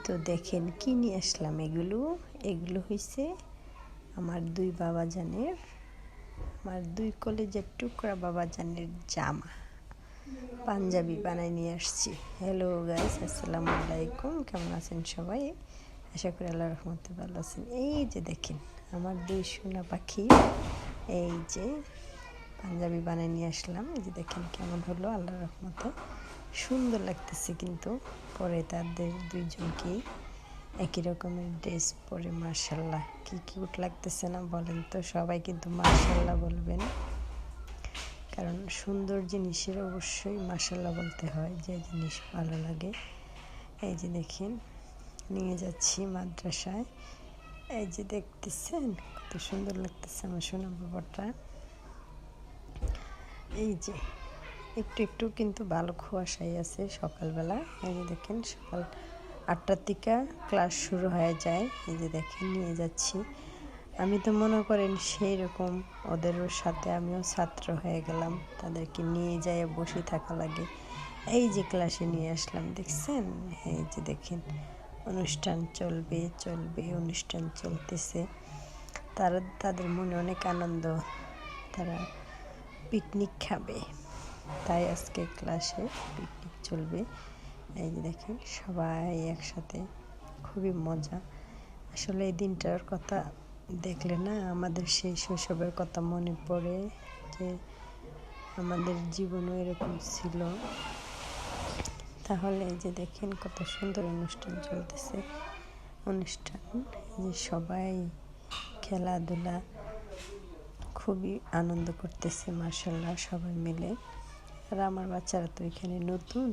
তো দেখেন কি নিয়ে আসলাম। এগুলো হইছে আমার দুই বাবাজানের, আমার দুই কলেজের টুকরা বাবাজানের জামা, পাঞ্জাবি বানাই নিয়ে আসছি। হ্যালো গাইস, আসসালামু আলাইকুম। কেমন আছেন সবাই? আশা করি আল্লাহর রহমতে ভালো আছেন। এই যে দেখেন আমার দুই সোনা পাখি, এই যে পাঞ্জাবি বানাই নিয়ে আসলাম। এই যে দেখেন কেমন হলো, আল্লাহর রহমতে সুন্দর লাগতেছে। কিন্তু পরে তাদের দুইজনকে একই রকমের ড্রেস পরে মাশাল্লাহ কি কিউট লাগতেছে না বলেন তো? সবাই কিন্তু মাশাল্লাহ বলবেন, কারণ সুন্দর জিনিসের অবশ্যই মাশাল্লাহ বলতে হয়, যে জিনিস ভালো লাগে। এই যে দেখেন নিয়ে যাচ্ছি মাদ্রাসায়। এই যে দেখতেছেন কত সুন্দর লাগতেছে আমার সোনা বাবাটা। এই যে একটু একটু কিন্তু ভালো কুয়াশাই আছে সকালবেলা। এই যে দেখেন সকাল 8টার থেকে ক্লাস শুরু হয়ে যায়। এই যে দেখেন নিয়ে যাচ্ছি। আমি তো মনে করেন সেই রকম ওদেরও সাথে আমিও ছাত্র হয়ে গেলাম, তাদেরকে নিয়ে যাই বসে থাকা লাগে। এই যে ক্লাসে নিয়ে আসলাম, দেখছেন? এই যে দেখেন অনুষ্ঠান চলবে অনুষ্ঠান চলতেছে। তাদের মনে অনেক আনন্দ, তারা পিকনিক খাবে, তাই আজকে ক্লাসে পিকনিক চলবে। এই যে দেখেন সবাই একসাথে, খুবই মজা। আসলে এই দিনটার কথা দেখলে না আমাদের সেই শৈশবের কথা মনে পড়ে, যে আমাদের জীবনও এরকম ছিল। তাহলে এই যে দেখেন কত সুন্দর অনুষ্ঠান চলতেছে। অনুষ্ঠান যে সবাই খেলাধুলা খুবই আনন্দ করতেছে মাশাল্লাহ সবাই মিলে। আর আমার বাচ্চারা তো এখানে নতুন,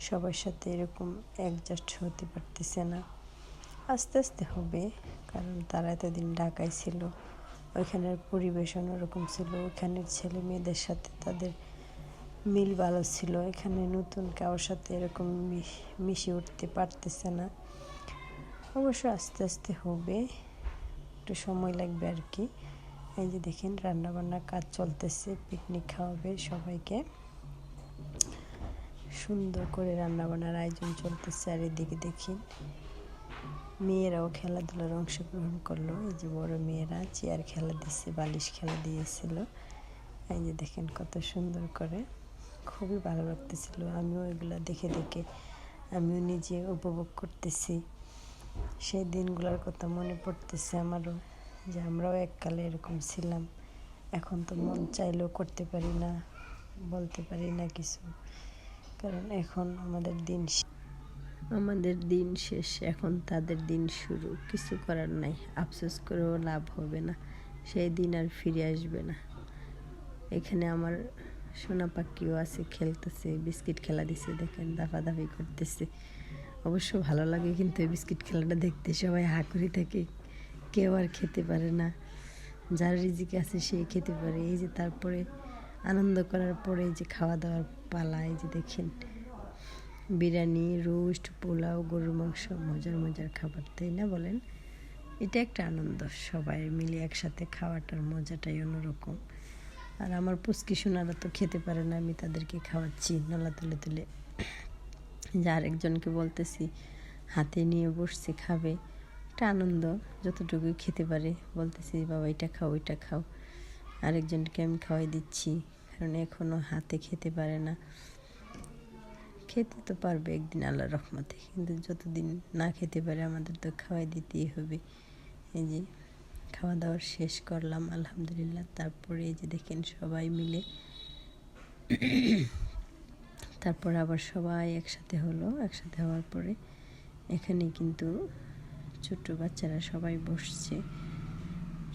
সবার সাথে এরকম অ্যাডজাস্ট হতে পারতেছে না। আস্তে আস্তে হবে, কারণ তারা এতদিন ঢাকায় ছিল, ওইখানের পরিবেশন ওরকম ছিল, ওইখানের ছেলে মেয়েদের সাথে তাদের মিল ভালো ছিল। এখানে নতুন কারোর সাথে এরকম মিশে উঠতে পারতেছে না। অবশ্য আস্তে আস্তে হবে, একটু সময় লাগবে আর কি। এই যে দেখেন রান্নাবান্নার কাজ চলতেছে, পিকনিক খাওয়াবে সবাইকে, সুন্দর করে রান্নাবান্নার আয়োজন চলতেছে। আর এদিকে দেখি মেয়েরাও খেলাধুলার অংশগ্রহণ করলো। এই যে বড় মেয়েরা চেয়ার খেলা দিচ্ছে, বালিশ খেলা দিয়েছিল। এই যে দেখেন কত সুন্দর করে, খুবই ভালো লাগতেছিল। আমিও এগুলো দেখে দেখে আমিও নিজে উপভোগ করতেছি। সেই দিনগুলোর কথা মনে পড়তেছে আমারও, যে আমরাও এককালে এরকম ছিলাম। এখন তো মন চাইলেও করতে পারি না, বলতে পারি না কিছু, কারণ এখন আমাদের দিন শেষ, এখন তাদের দিন শুরু। কিছু করার নাই, আফসোস করেও লাভ হবে না, সেই দিন আর ফিরে আসবে না। এখানে আমার সোনা পাখিও আছে, খেলতেছে, বিস্কিট খেলা দিছে, দেখেন দাফাদাফি করতেছে। অবশ্য ভালো লাগে কিন্তু এই বিস্কিট খেলাটা দেখতে, সবাই হা করে থাকে, কেউ আর খেতে পারে না। যার রিজিকে আছে সেই খেতে পারে। এই যে তারপরে আনন্দ করার পরে যে খাওয়া দাওয়ার পালা। এই যে দেখেন বিরিয়ানি, রোস্ট, পোলাও, গরুর মাংস, মজার মজার খাবার, তাই না বলেন? এটা একটা আনন্দ, সবাই মিলে একসাথে খাওয়াটার মজাটাই অন্যরকম। আর আমার পুচকি সোনারা তো খেতে পারে না, আমি তাদেরকে খাওয়াচ্ছি নলা তুলে তুলে। যে আরেকজনকে বলতেছি, হাতে নিয়ে বসছে খাবে, একটা আনন্দ। যতটুকুই খেতে পারে বলতেছি, বাবা এটা খাও ওইটা খাও। আরেকজনকে আমি খাওয়াই দিচ্ছি, কারণ এখনও হাতে খেতে পারে না। খেতে তো পারবে একদিন আল্লাহর রহমতে, কিন্তু যতদিন না খেতে পারে আমাদের তো খাওয়াই দিতেই হবে। এই যে খাওয়া দাওয়ার শেষ করলাম আলহামদুলিল্লাহ। তারপরে এই যে দেখেন সবাই মিলে তারপর আবার সবাই একসাথে হলো। একসাথে হওয়ার পরে এখানে কিন্তু ছোট্ট বাচ্চারা সবাই বসছে,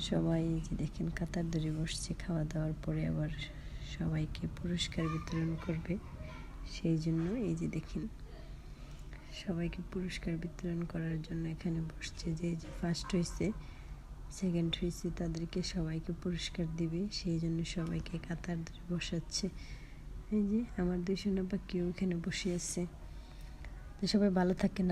সবাই এই যে দেখেন কাতার ধরে বসছে। খাওয়া দাওয়ার পরে আবার সবাইকে পুরস্কার বিতরণ করবে, সেই জন্য এই যে দেখেন সবাইকে পুরস্কার বিতরণ করার জন্য এখানে বসছে। যে ফার্স্ট হয়েছে, সেকেন্ড হয়েছে, তাদেরকে সবাইকে পুরস্কার দিবে, সেই জন্য সবাইকে কাতার ধরে বসাচ্ছে। এই যে আমার দুই সোনা পাখিও এখানে বসে আছে। তো সবাই ভালো থাকেন।